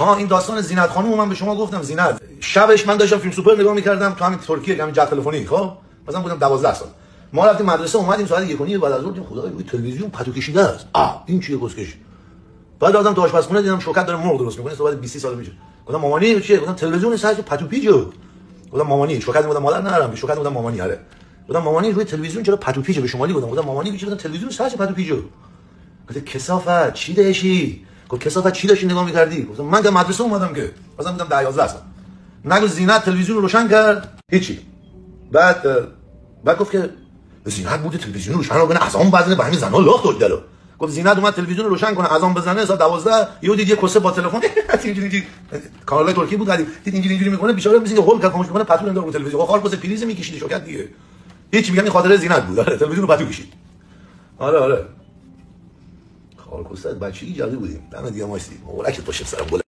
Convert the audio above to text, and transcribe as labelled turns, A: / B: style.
A: این داستان زینت خانم من به شما گفتم. زینت شبش من داشتم فیلم سوپر نگاه می‌کردم تو همین ترکیه، همین جک تلفنی. خب مثلا بودم 12 سال، ما رفتیم مدرسه، اومدیم ساعت 1:30 بعد از ظهر، دیدیم خدای روی تلویزیون پتو کشیده است. این چیه کسکش؟ بعد آدم تو آشپزخونه دیدم شوکت داره مرغ درست می‌کنه، صحبت 20 سال میشه. گفتم مامانی چیه؟ گفتم تلویزیون سایز پتو پیجو. گفتم مامانی شوکت بودم، مادر ندارم، شوکت بودم مامانی. آره گفتم مامانی روی تلویزیون چرا پتو پیجو؟ به شمالی بودم. گفتم مامانی چی؟ گفتم تلویزیون سایز پتو پیجو. گفت کثافت چی داشتی؟ گفت کثافت چی داشتی نگاه می‌کردی؟ گفتم من که مدرسه اومدم که مثلا بودم 10 11 سال. نگو زینت تلویزیون رو روشن کرد هیچی. بعد گفت که زینت بود تلویزیون رو روشن کنه، اذان بزنه، با همین زنا لاخ داد دلو. گفت زینت اومد تلویزیون رو روشن کنه، اذان بزنه ساعت 12 یهو دید یه کسه با تلفن اینجوری کانال ترکی بود، دید اینجوری میکنه، بیچاره مثل هول کرد خاموش میکنه، پتو انداخت رو تلویزیون. خال کسه پریز میکشید شوکت دیگه. هیچ میگم این خاطره زینت بود. آره تلویزیون رو پتو کشید. آره خال کسه بچگی جالب بودیم. دم دیگه ماشی مولک باشه سرم